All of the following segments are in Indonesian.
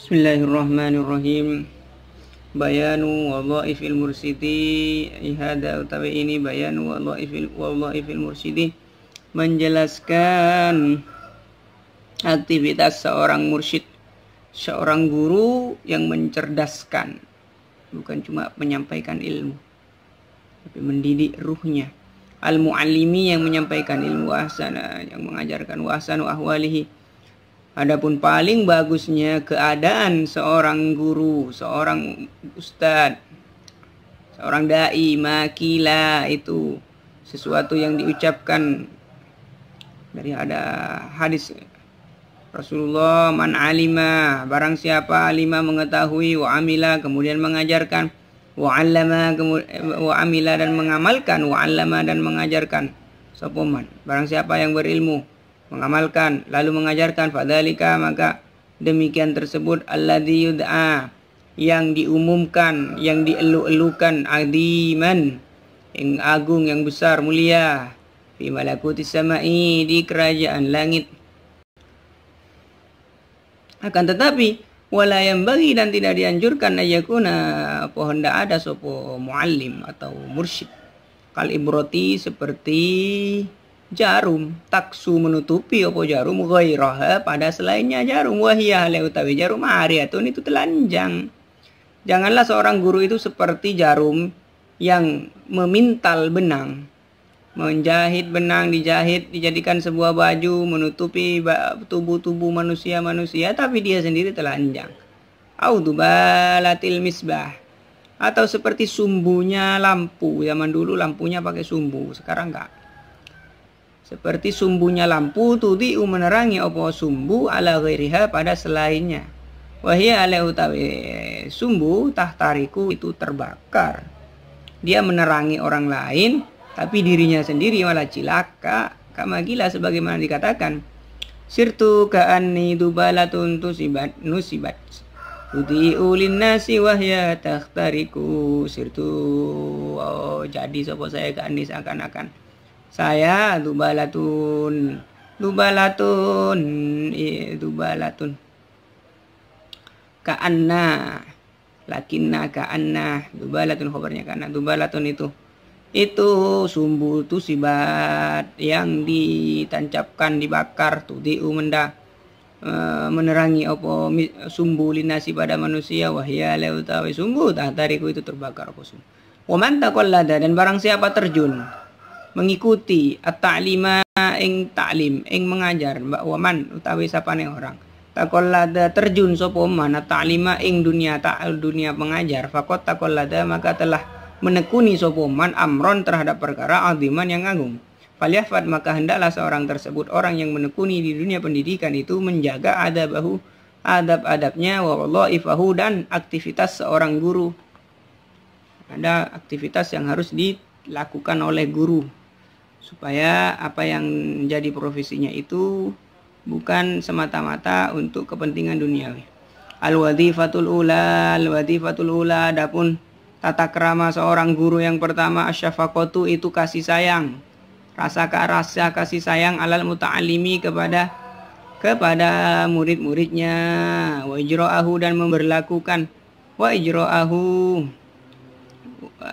Bismillahirrahmanirrahim. Bayanu wadhaifil mursidi. Hada utawi ini bayanu wadhaifil mursidi, menjelaskan aktivitas seorang mursyid, seorang guru yang mencerdaskan, bukan cuma menyampaikan ilmu tapi mendidik ruhnya. Al-muallimi, yang menyampaikan ilmu, ahsana, yang mengajarkan, ahsanu ahwalihi. Adapun paling bagusnya keadaan seorang guru, seorang ustadz, seorang dai, makila, itu sesuatu yang diucapkan dari ada hadis Rasulullah, man alima, barang siapa alima, mengetahui, wa amila, kemudian mengajarkan, wa allama, wa amila, dan mengamalkan, wa allama, dan mengajarkan, sopoman, barang siapa yang berilmu, mengamalkan, lalu mengajarkan, fadzalika, maka demikian tersebut, alladzi yud'a, yang diumumkan, yang dielu-elukan, adiman, yang agung, yang besar, mulia, fi malakutis sama'i, di kerajaan langit. Akan tetapi wala yang bagi, dan tidak dianjurkan, ayakuna, pohon ndak ada sopo muallim atau mursyid, kal ibroti, seperti jarum, taksu, menutupi opo jarum, ghairaha, pada selainnya jarum, wahiyah, utawi jarum, ariyatun, itu telanjang. Janganlah seorang guru itu seperti jarum yang memintal benang, menjahit benang, dijadikan sebuah baju menutupi tubuh manusia, tapi dia sendiri telanjang. Audubalatil misbah, atau seperti sumbunya lampu. Zaman dulu lampunya pakai sumbu, sekarang enggak. Seperti sumbunya lampu, tudhi'u, menerangi opo sumbu, ala ghairiha, pada selainnya. Wahia, ala utawi sumbu, tahtariku, itu terbakar. Dia menerangi orang lain, tapi dirinya sendiri malah cilaka. Kama gila, sebagaimana dikatakan, sirtu ka'anni dubalatun nusibat tudhi'u linnasi wahya tahtariku. Sirtu, oh, jadi sopo saya ka'anni, seakan-akan saya dubalatun ka'anna, lakinna ka'anna, dubalatun khobarnya ka'anna, dubalatun itu sumbu tusibat, yang ditancapkan, dibakar, tudhi'u, menerangi opo sumbu linasi, pada manusia, wahya, utawi sumbu, tahtariku, itu terbakar opo sumbu. Wa man taqallada, dan barang siapa terjun mengikuti at-ta'lima, ing ta'lim, ing mengajar, waman, utawi sapane orang, taqallada, terjun sapa man, at-ta'lima, ing dunia pengajar, faqad taqallada, maka telah menekuni sapa man, amron, terhadap perkara, aziman, yang agung. Falyahfad, maka hendaklah seorang tersebut, orang yang menekuni di dunia pendidikan itu, menjaga adabahu, adab-adabnya, wa wadhaifahu, dan aktivitas seorang guru. Ada aktivitas yang harus dilakukan oleh guru, supaya apa yang menjadi profesinya itu bukan semata-mata untuk kepentingan duniawi. Al-wadhifatul ula, adapun tata krama seorang guru yang pertama, asyafaqatu, itu kasih sayang, rasa kasih sayang, alal muta'alimi, kepada murid-muridnya, wa ijra'ahu, dan memberlakukan, wa ijra'ahu,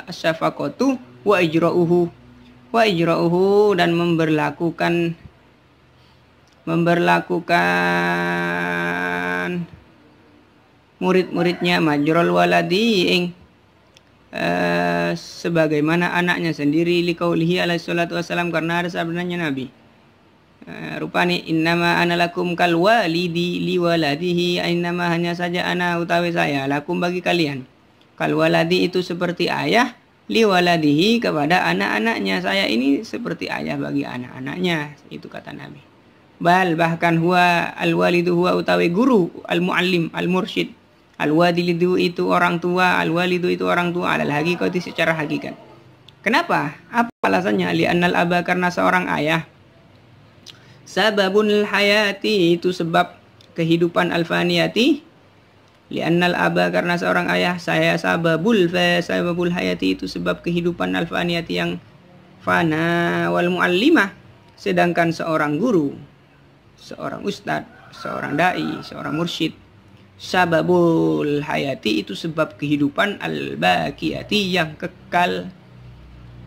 asyafaqatu, wa ijra'uhu, dan memberlakukan murid-muridnya, majrul waladi, ing sebagaimana anaknya sendiri, liqaulihi alaihi salatu wassalam, karena ada sabdanya Nabi, rupani innama ana lakum kal walidi li waladihi, innama, hanya saja, ana utawi saya, lakum, bagi kalian, kal waladi, itu seperti ayah, li waladihi, kepada anak-anaknya, saya ini seperti ayah bagi anak-anaknya, itu kata Nabi. Bal bahkan huwa al-walidu huwa utawi guru, al-muallim, al-mursyid. Al-walidu itu orang tua, al-walidu itu orang tua, alal haqiqati secara hakikat. Kenapa? Apa alasannya? Li'annal aba karena seorang ayah. Sababul hayati itu sebab kehidupan al-faniyati. Li'annal aba karena seorang ayah, saya sababul hayati itu sebab kehidupan al-faniyati yang fana, wal muallimah sedangkan seorang guru, seorang ustadz, seorang dai, seorang mursyid, sababul hayati itu sebab kehidupan al-baqiyati yang kekal.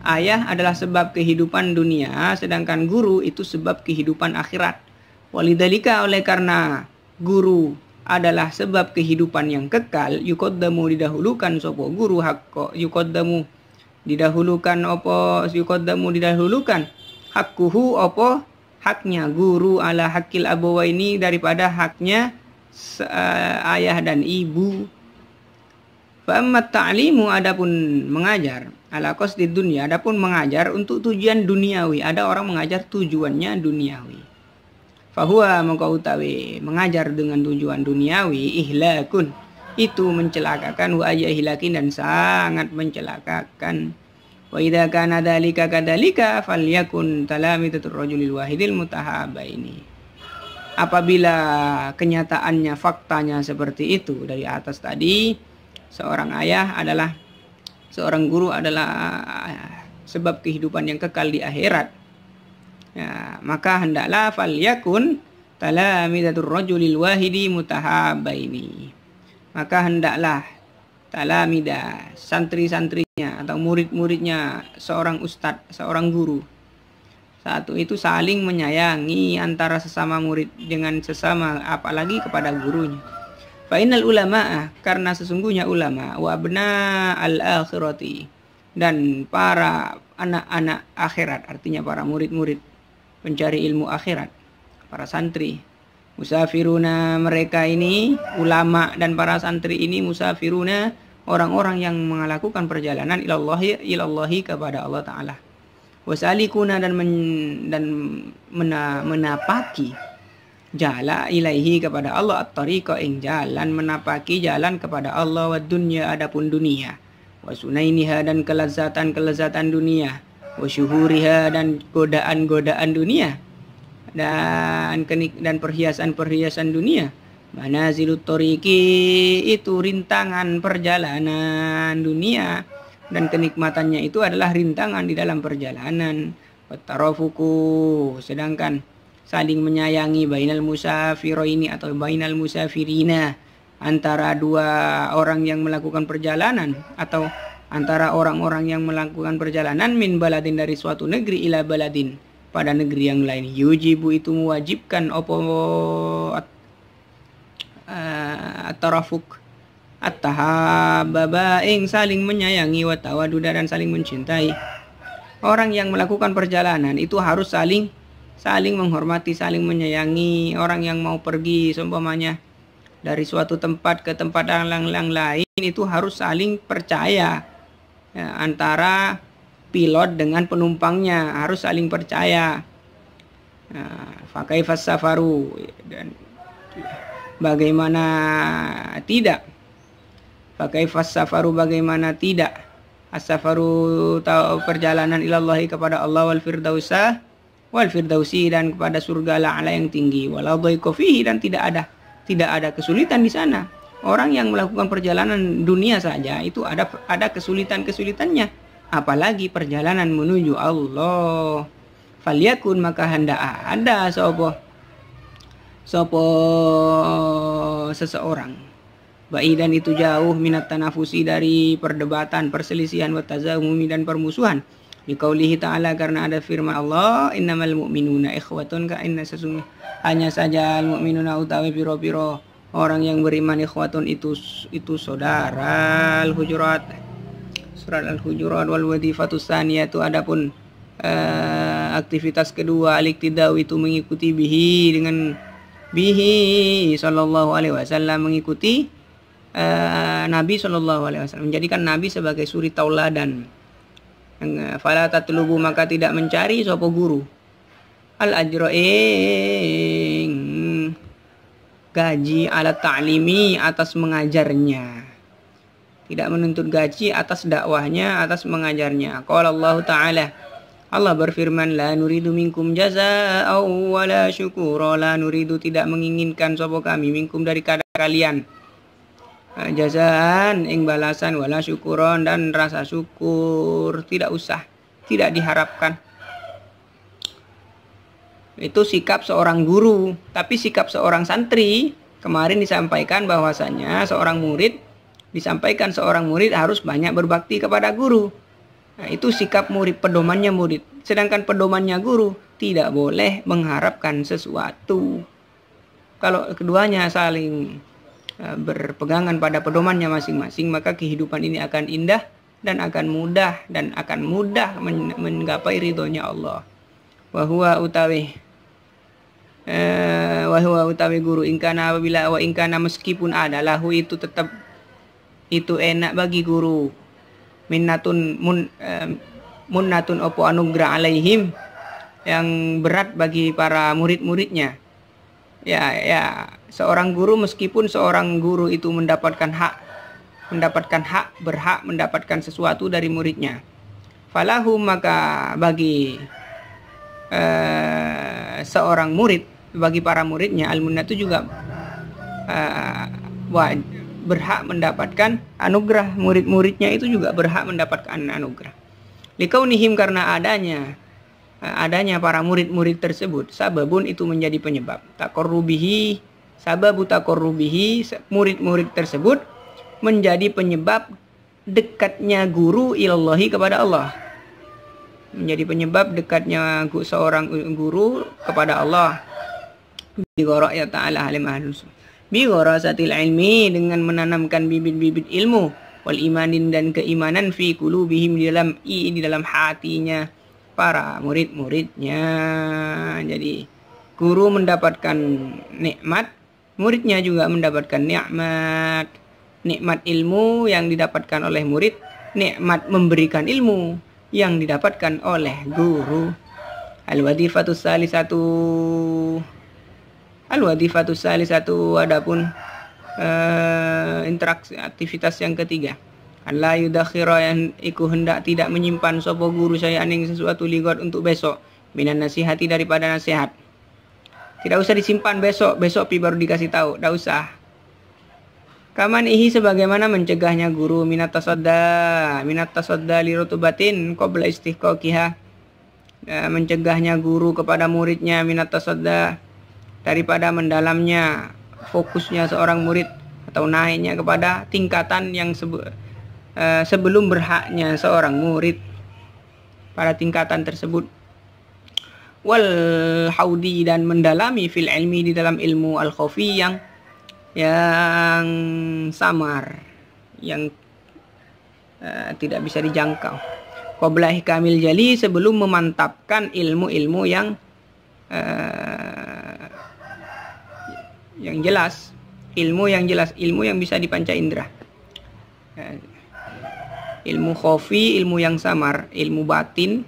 Ayah adalah sebab kehidupan dunia, sedangkan guru itu sebab kehidupan akhirat. Walidhalika oleh karena guru adalah sebab kehidupan yang kekal, yuqaddamu didahulukan sopo guru hakko, yuqaddamu didahulukan opo, yuqaddamu didahulukan hakkuhu opo haknya guru ala hakil abawaini daripada haknya ayah dan ibu. Fa'ammat ta'limu adapun mengajar ala qasdid dunya, adapun mengajar untuk tujuan duniawi, ada orang mengajar tujuannya duniawi. Fahuwa maka utawi mengajar dengan tujuan duniawi ihlakun itu mencelakakan, wa ihlakin dan sangat mencelakakan. Wa idza kana dzalika kadzalika falyakun talamidatur rajulil wahidil mutahabaini. Apabila kenyataannya faktanya seperti itu dari atas tadi, seorang ayah adalah, seorang guru adalah sebab kehidupan yang kekal di akhirat. Ya, maka hendaklah falyakun talamidatur rajulil wahidi mutahabaini. Maka hendaklah talamida, santri-santrinya atau murid-muridnya seorang ustadz, seorang guru, satu itu saling menyayangi antara sesama murid dengan sesama, apalagi kepada gurunya. Fainal ulama, karena sesungguhnya ulama, wa abna al-akhirati, dan para anak-anak akhirat, artinya para murid-murid pencari ilmu akhirat, para santri. Musafiruna, mereka ini ulama dan para santri ini musafiruna, orang-orang yang melakukan perjalanan ilallahi kepada Allah Ta'ala. Wasalikuna dan menapaki jala ilaihi kepada Allah, at-tariqa ing jalan, menapaki jalan kepada Allah, wa dunya adapun dunia, wa sunainiha dan kelezatan dunia, wa syuhuriha dan godaan dunia, dan perhiasan dunia. Manazilut tariqi itu rintangan perjalanan dunia, dan kenikmatannya itu adalah rintangan di dalam perjalanan. Wattarafuku, sedangkan saling menyayangi bainal musafiraini atau bainal musafirina, antara dua orang yang melakukan perjalanan atau antara orang-orang yang melakukan perjalanan, min baladin dari suatu negeri ila baladin pada negeri yang lain. Yujibu itu mewajibkan opo at-tarafuk, at-tahababa ing saling menyayangi, wa tawaduda dan saling mencintai. Orang yang melakukan perjalanan itu harus saling menghormati, saling menyayangi. Orang yang mau pergi seumpamanya dari suatu tempat ke tempat yang lain itu harus saling percaya, ya, antara pilot dengan penumpangnya harus saling percaya. Fakaifas safaru, dan bagaimana tidak, fakaifas safaru bagaimana tidak, as-safaru perjalanan ilallahi kepada Allah, wal firdausi dan kepada surga la'ala yang tinggi, walau dhaiqa fihi dan tidak ada kesulitan di sana. Orang yang melakukan perjalanan dunia saja itu ada kesulitannya, apalagi perjalanan menuju Allah. Falyakun maka hendak ada sopo seseorang ba'idan itu jauh minat tanafusi dari perdebatan, perselisihan, wa tazahumi dan permusuhan. Biqaulihi ta'ala karena ada firman Allah, innamal mu'minuna ikhwatun, ka inna sesungguhnya hanya saja al-mu'minuna utawi piro-piro orang yang beriman, ikhwatun itu saudara. Al-Hujurat, surat Al-Hujurat. Wal wadhifatus tsaniyatu adapun aktivitas kedua, al-iktidau itu mengikuti dengan bihi sallallahu alaihi wasallam, mengikuti Nabi sallallahu alaihi wasallam, menjadikan Nabi sebagai suri tauladan. Fala tatlubu maka tidak mencari sopo guru, al-ajra ing gaji ala ta'limi atas mengajarnya. Tidak menuntut gaji atas dakwahnya, atas mengajarnya. Qala Allah Ta'ala, Allah berfirman, la nuridu minkum jazaa'a wala syukura. La nuridu, tidak menginginkan sapa kami minkum dari kalian jazaan ing balasan, wala syukuron dan rasa syukur, tidak usah, tidak diharapkan. Itu sikap seorang guru. Tapi sikap seorang santri, kemarin disampaikan bahwasanya seorang murid harus banyak berbakti kepada guru. Nah, itu sikap murid, pedomannya murid. Sedangkan pedomannya guru tidak boleh mengharapkan sesuatu. Kalau keduanya saling berpegangan pada pedomannya masing-masing, maka kehidupan ini akan indah dan akan mudah menggapai ridhonya Allah. Wahwa utawi guru ingkana, apabila wa ingkana, meskipun ada lahu itu tetap itu enak bagi guru, munnatun opo anugerah alaihim, yang berat bagi para murid-muridnya. Ya, seorang guru, meskipun seorang guru itu mendapatkan berhak mendapatkan sesuatu dari muridnya, falahu, maka bagi seorang murid, bagi para muridnya, al-munnatu juga berhak mendapatkan anugerah. Murid-muridnya itu juga berhak mendapatkan anugerah. Likaunihim, karena adanya para murid-murid tersebut, sababun, itu menjadi penyebab, sababu takorrubihi, murid-murid tersebut menjadi penyebab dekatnya guru ilallahi, kepada Allah. Menjadi penyebab dekatnya seorang guru kepada Allah. Bighoraya ta'ala halimahnusu, bigharasatil ilmi, dengan menanamkan bibit-bibit ilmu, wal imanin, dan keimanan, fi qulubihim, di dalam hatinya para murid-muridnya. Jadi guru mendapatkan nikmat, muridnya juga mendapatkan nikmat. Nikmat ilmu yang didapatkan oleh murid, nikmat memberikan ilmu yang didapatkan oleh guru. Al-wadifatus salisatu, adapun interaksi aktivitas yang ketiga, Allah yudakhira, yang iku hendak tidak menyimpan sopo guru saya aning sesuatu ligot untuk besok, minan nasihati, daripada nasihat. Tidak usah disimpan besok pi baru dikasih tahu, tidak usah. Kaman ihi, sebagaimana mencegahnya guru, minat tasadda li rutubatin qabla istihqaqiha, mencegahnya guru kepada muridnya, minat tasadda, daripada mendalamnya fokusnya seorang murid atau naiknya kepada tingkatan yang sebelum berhaknya seorang murid pada tingkatan tersebut. Wal haudi, dan mendalami fil ilmi, di dalam ilmu, al khafi, yang samar, yang tidak bisa dijangkau. Qabla ihkamil jali, sebelum memantapkan ilmu-ilmu yang jelas, ilmu yang bisa dipanca indera. Ilmu khafi, ilmu yang samar, ilmu batin,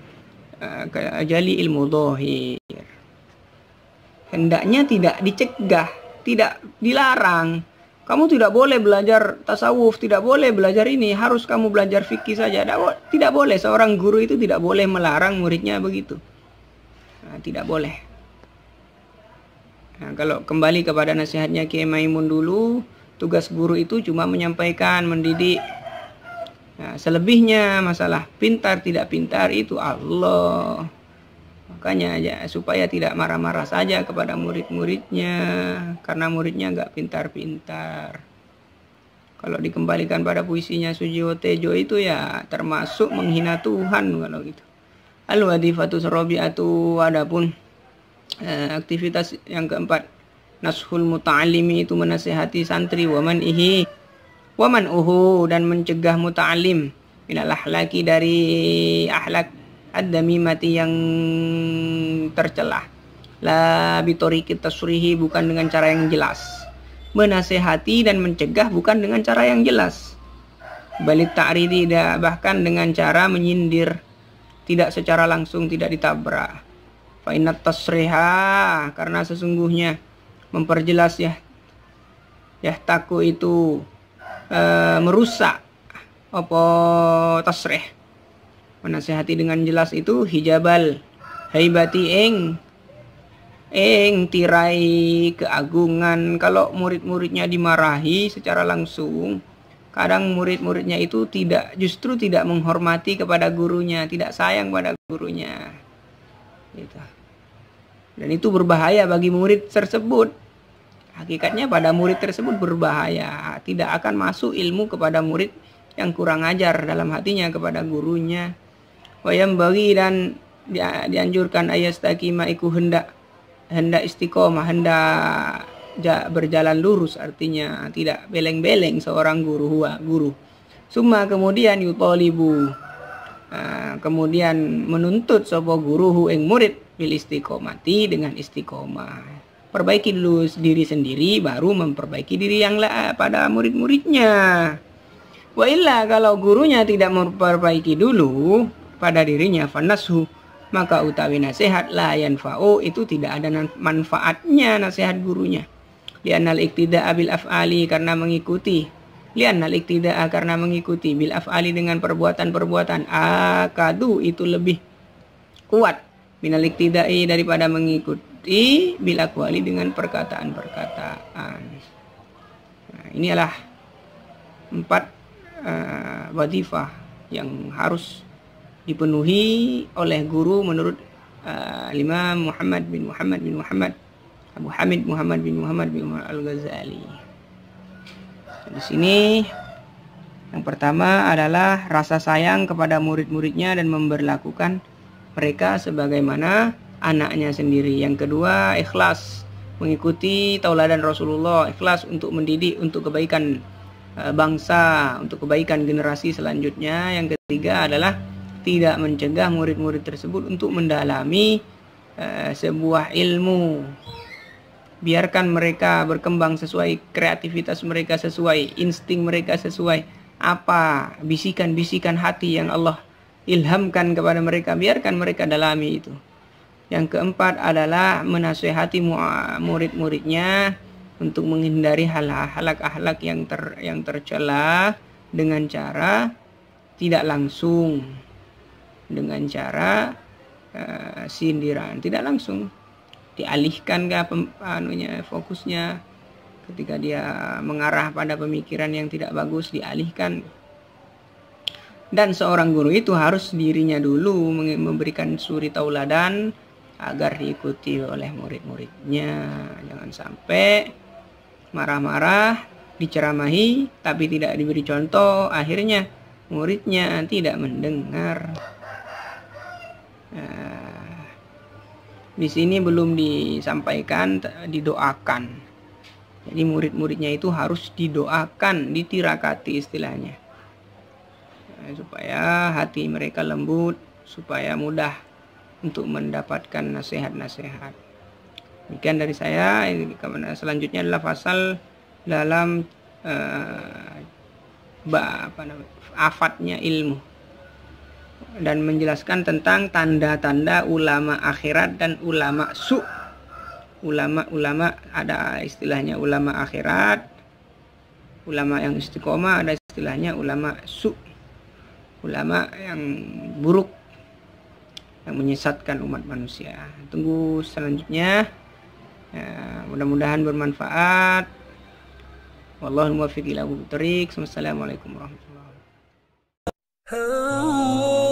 jali ilmu dhahir. Hendaknya tidak dicegah, tidak dilarang. Kamu tidak boleh belajar tasawuf, tidak boleh belajar ini, harus kamu belajar fikih saja. Tidak boleh, seorang guru itu tidak boleh melarang muridnya begitu. Tidak boleh. Nah, kalau kembali kepada nasihatnya Kiai Maimun dulu, tugas guru itu cuma menyampaikan, mendidik. Nah, selebihnya masalah pintar tidak pintar itu Allah. Makanya aja supaya tidak marah-marah saja kepada murid-muridnya, karena muridnya nggak pintar-pintar. Kalau dikembalikan pada puisinya Sujiwo Tejo itu ya termasuk menghina Tuhan kalau gitu. Al-wadifatu sarabiatu, adapun aktivitas yang keempat, nashul muta'alimi, itu menasihati santri, waman uhu, dan mencegah muta'alim, minal ahlaki, dari ahlak, ad-damimati, yang tercelah, la bitoriki tasrihi, bukan dengan cara yang jelas. Menasihati dan mencegah bukan dengan cara yang jelas, balik ta'ridi, bahkan dengan cara menyindir, tidak secara langsung, tidak ditabrak. Fa innat tasriha, karena sesungguhnya memperjelas yahtaku itu merusak apa tasrih, menasihati dengan jelas itu hijabal haibati tirai keagungan. Kalau murid-muridnya dimarahi secara langsung, kadang murid-muridnya itu justru tidak menghormati kepada gurunya, tidak sayang pada gurunya gitu. Dan itu berbahaya bagi murid tersebut. Hakikatnya pada murid tersebut berbahaya, tidak akan masuk ilmu kepada murid yang kurang ajar dalam hatinya kepada gurunya. Wayam bagi, dan dianjurkan ayastaqima iku hendak istiqomah, hendak berjalan lurus, artinya tidak beleng-beleng seorang guru. Summa kemudian yutolibu, kemudian menuntut sapa guru ing murid bil istiqomati, dengan istiqomah. Perbaiki dulu diri sendiri, baru memperbaiki diri yang pada murid-muridnya. Wa illa, kalau gurunya tidak memperbaiki dulu pada dirinya, fanashu, maka utawi nasihat la yanfa'u, itu tidak ada manfaatnya nasihat gurunya. Li'annal iktida'a bil af'ali, karena mengikuti. Li'annal iktida'a, karena mengikuti bil af'ali, dengan perbuatan-perbuatan, akadu, itu lebih kuat minal iktida'i, daripada mengikuti bil aqwali, dengan perkataan-perkataan. Nah, inilah 4 wadifah yang harus dipenuhi oleh guru menurut Imam Muhammad bin Muhammad Abu Hamid Muhammad bin Muhammad Al-Ghazali. Di sini yang pertama adalah rasa sayang kepada murid-muridnya dan memperlakukan mereka sebagaimana anaknya sendiri. Yang kedua, ikhlas, mengikuti tauladan Rasulullah, ikhlas untuk mendidik untuk kebaikan bangsa, untuk kebaikan generasi selanjutnya. Yang ketiga adalah tidak mencegah murid-murid tersebut untuk mendalami sebuah ilmu. Biarkan mereka berkembang sesuai kreativitas mereka, sesuai insting mereka, sesuai apa bisikan-bisikan hati yang Allah ilhamkan kepada mereka, biarkan mereka dalami itu. Yang keempat adalah menasihati murid-muridnya untuk menghindari akhlak yang tercela dengan cara tidak langsung, dengan cara sindiran, tidak langsung, dialihkan ke fokusnya. Ketika dia mengarah pada pemikiran yang tidak bagus, dialihkan. Dan seorang guru itu harus dirinya dulu memberikan suri tauladan agar diikuti oleh murid-muridnya. Jangan sampai marah-marah, diceramahi tapi tidak diberi contoh, akhirnya muridnya tidak mendengar. Di sini belum disampaikan didoakan. Jadi murid-muridnya itu harus didoakan, ditirakati istilahnya, supaya hati mereka lembut, supaya mudah untuk mendapatkan nasihat-nasihat. Demikian dari saya. Selanjutnya adalah fasal dalam afatnya ilmu, dan menjelaskan tentang tanda-tanda ulama akhirat dan ulama su. Ulama ada istilahnya ulama akhirat, ulama yang istiqomah, ada istilahnya ulama su, ulama yang buruk, yang menyesatkan umat manusia. Tunggu selanjutnya. Mudah-mudahan bermanfaat. Wallahul muwaffiq ila aqwamit thoriq. Wassalamualaikum warahmatullahi wabarakatuh.